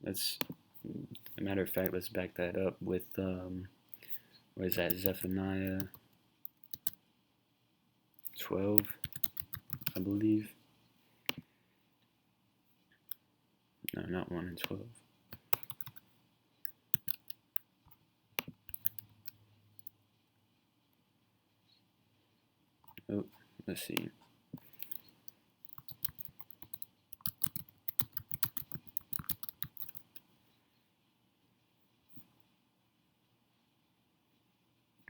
Let's, a matter of fact, let's back that up with, what is that, Zephaniah 12, I believe. No, not 1 and 12. Oh, let's see.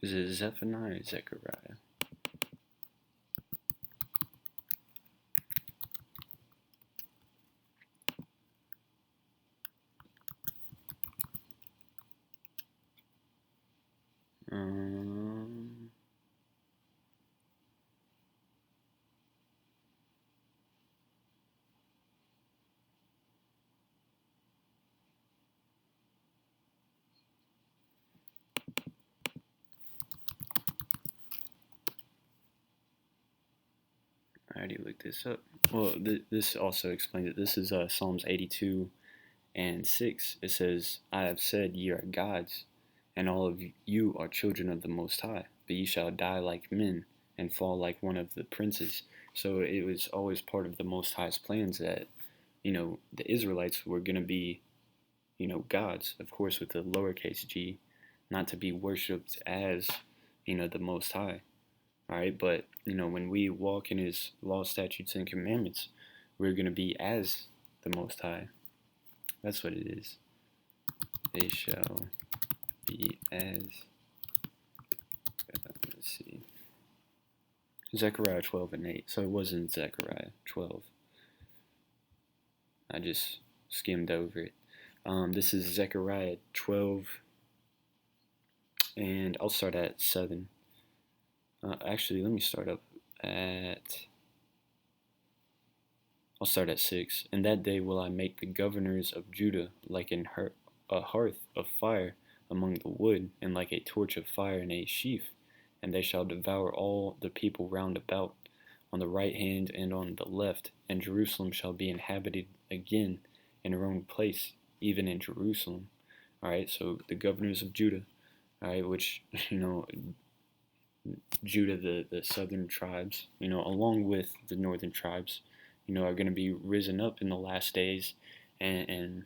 Is it Zephaniah or Zechariah? Um, I already looked this up. Well, this also explains it. This is Psalms 82 and 6. It says, I have said, ye are gods, and all of you are children of the Most High, but ye shall die like men and fall like one of the princes. So it was always part of the Most High's plans that, the Israelites were going to be, gods, of course, with the lowercase g, not to be worshipped as, the Most High. All right, but when we walk in His law, statutes, and commandments, we're going to be as the Most High. That's what it is. They shall be as. Let's see. Zechariah 12 and 8. So it wasn't Zechariah 12. I just skimmed over it. This is Zechariah 12, and I'll start at 7. Actually, let me start up at. I'll start at 6. In that day will I make the governors of Judah like a hearth of fire among the wood, and like a torch of fire in a sheaf, and they shall devour all the people round about, on the right hand and on the left, and Jerusalem shall be inhabited again in her own place, even in Jerusalem. All right, so the governors of Judah, all right, which, Judah, the southern tribes, along with the northern tribes, are going to be risen up in the last days and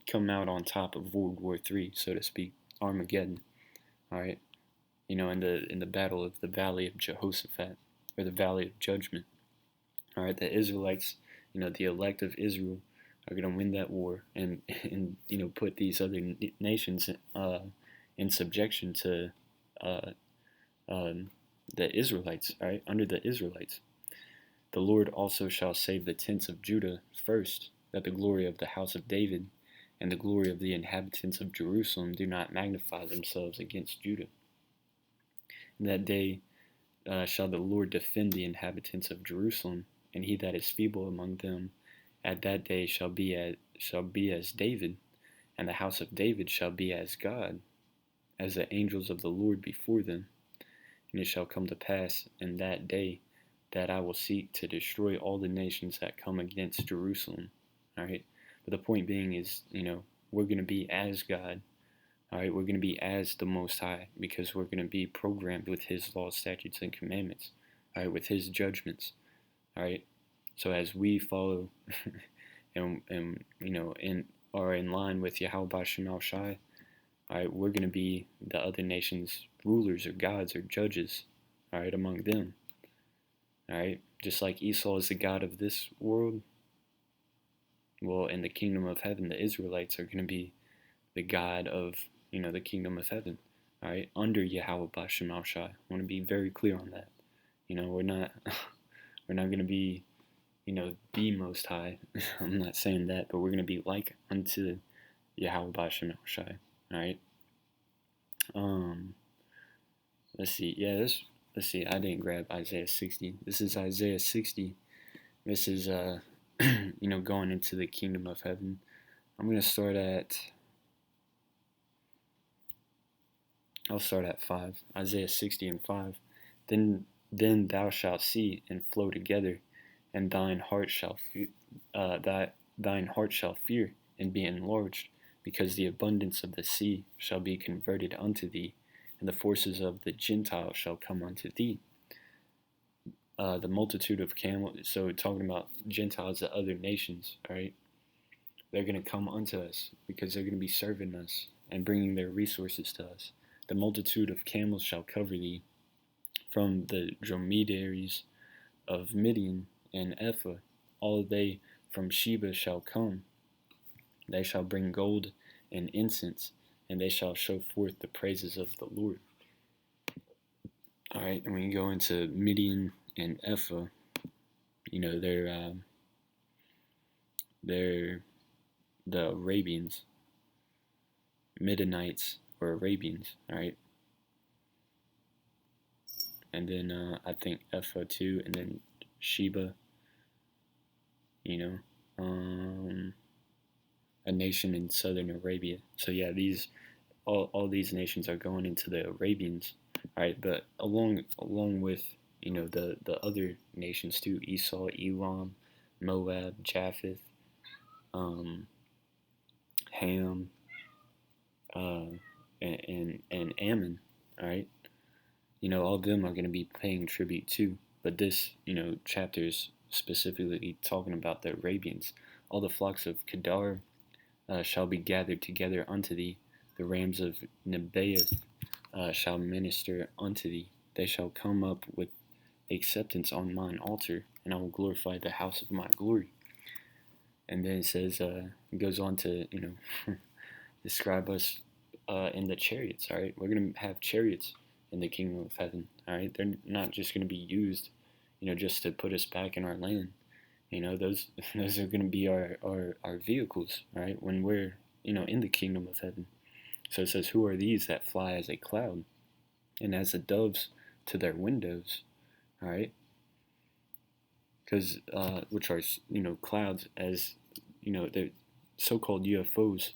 come out on top of World War III, so to speak, Armageddon. All right, in the battle of the Valley of Jehoshaphat, or the Valley of Judgment. All right, the Israelites, the elect of Israel, are going to win that war and put these other nations in subjection to uh, the Israelites, all right, under the Israelites. The Lord also shall save the tents of Judah first, that the glory of the house of David and the glory of the inhabitants of Jerusalem do not magnify themselves against Judah. In that day shall the Lord defend the inhabitants of Jerusalem, and he that is feeble among them at that day shall be as David, and the house of David shall be as God, as the angels of the Lord before them. And it shall come to pass in that day that I will seek to destroy all the nations that come against Jerusalem. All right, but the point being is, we're going to be as God. All right, we're going to be as the Most High, because we're going to be programmed with His laws, statutes, and commandments. All right, with His judgments. All right, so as we follow and are in line with Yahweh Shema Shai, all right, we're going to be the other nations' rulers or gods or judges. All right, among them. All right, just like Esau is the god of this world. Well, in the kingdom of heaven, the Israelites are going to be the God of, the kingdom of heaven, all right, under Yahweh Bashem Al Shai. I want to be very clear on that. We're not, we're not going to be, the Most High. I'm not saying that, but we're going to be like unto Yahweh Bashem Al Shai, all right. Let's see. Yeah, let's see. I didn't grab Isaiah 60. This is Isaiah 60. This is going into the kingdom of heaven. I'm gonna start at. I'll start at 5. Isaiah 60 and 5. Then thou shalt see and flow together, and thine heart shall fear, and be enlarged, because the abundance of the sea shall be converted unto thee, and the forces of the Gentiles shall come unto thee. The multitude of camels, so talking about Gentiles, the other nations, all right? They're going to come unto us because they're going to be serving us and bringing their resources to us. The multitude of camels shall cover thee, from the dromedaries of Midian and Ephah, all they from Sheba shall come. They shall bring gold and incense, and they shall show forth the praises of the Lord. All right, and we go into Midian and Ephah. They're the Arabians, Midianites or Arabians. All right, and then I think Ephah too, and then Sheba. A nation in southern Arabia. So yeah, these all these nations are going into the Arabians, all right. But along with the other nations too, Esau, Elam, Moab, Japheth, um, Ham, uh, and Ammon, all right. All of them are going to be paying tribute too. But this chapter is specifically talking about the Arabians. All the flocks of Kedar shall be gathered together unto thee. The rams of Nebaioth shall minister unto thee. They shall come up with acceptance on mine altar, and I will glorify the house of my glory. And then it says, it goes on to, describe us in the chariots, all right? We're going to have chariots in the kingdom of heaven, all right? They're not just going to be used, just to put us back in our land. Those are going to be our vehicles, all right, when we're, in the kingdom of heaven. So it says, who are these that fly as a cloud and as the doves to their windows, all right? Because, which are, clouds, as, the so-called UFOs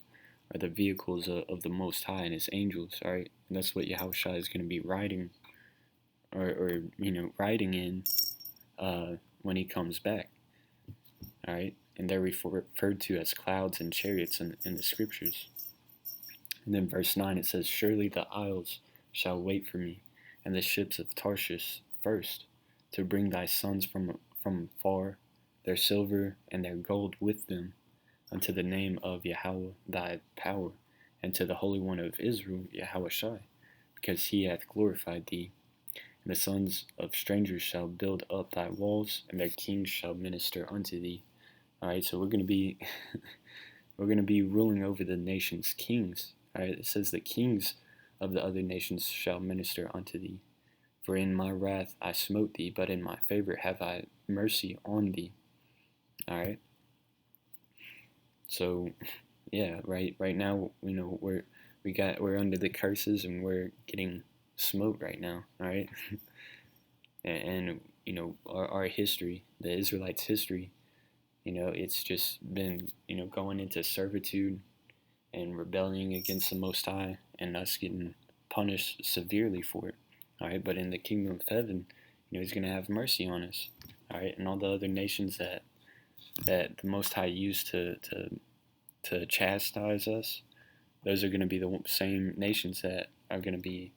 are the vehicles of the Most High and His angels, all right? And that's what Yahushua is going to be riding, or riding in when He comes back. All right, and they're referred to as clouds and chariots in the scriptures. And then verse 9, it says, surely the isles shall wait for me, and the ships of Tarshish first, to bring thy sons from far, their silver and their gold with them, unto the name of Yahweh thy power, and to the Holy One of Israel, Yahushai, because he hath glorified thee. And the sons of strangers shall build up thy walls, and their kings shall minister unto thee. All right, so we're going to be ruling over the nation's kings. All right, it says the kings of the other nations shall minister unto thee. For in my wrath I smote thee, but in my favor have I mercy on thee. All right. So, yeah, right now, we're under the curses and we're getting smote right now. All right, and our history, the Israelites' history. It's just been, going into servitude and rebelling against the Most High, and us getting punished severely for it. All right, but in the kingdom of heaven, He's going to have mercy on us. All right, and all the other nations that the Most High used to chastise us, those are going to be the same nations that are going to be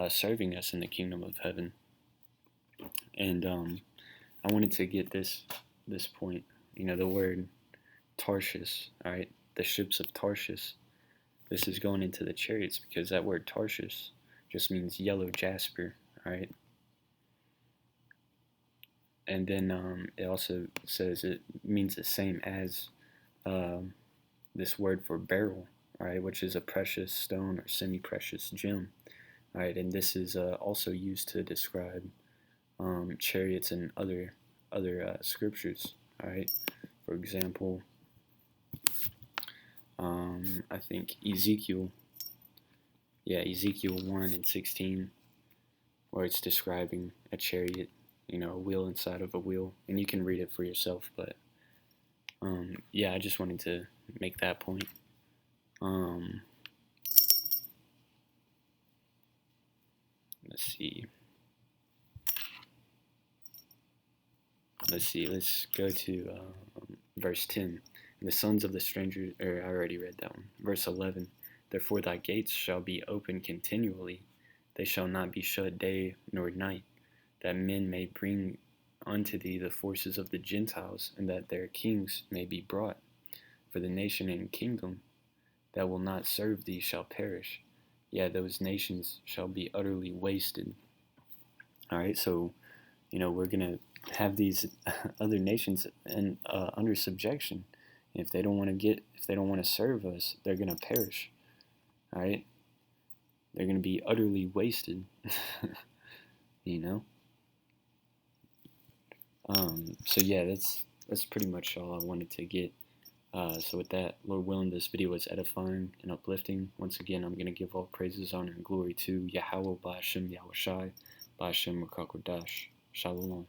serving us in the kingdom of heaven. And I wanted to get this point. The word Tarshish, all right, the ships of Tarshish. This is going into the chariots because that word Tarshish just means yellow jasper, all right. And then it also says it means the same as this word for beryl, all right, which is a precious stone or semi-precious gem, all right. And this is also used to describe chariots and other scriptures, all right. For example, I think Ezekiel 1:16, where it's describing a chariot, a wheel inside of a wheel, and you can read it for yourself. But I just wanted to make that point. Let's see. Let's go to verse 10. The sons of the strangers, I already read that one. Verse 11, therefore thy gates shall be open continually, they shall not be shut day nor night, that men may bring unto thee the forces of the Gentiles, and that their kings may be brought. For the nation and kingdom that will not serve thee shall perish. Yeah, those nations shall be utterly wasted. All right, so we're gonna have these other nations under subjection. If they don't want to serve us, they're gonna perish. All right, they're gonna be utterly wasted. you know. So yeah, that's pretty much all I wanted to get. So with that, Lord willing, this video was edifying and uplifting. Once again, I'm going to give all praises, honor, and glory to Yahweh, Ba'ashem, Yahushai, Ba'ashem, Rakakodash. Shalom.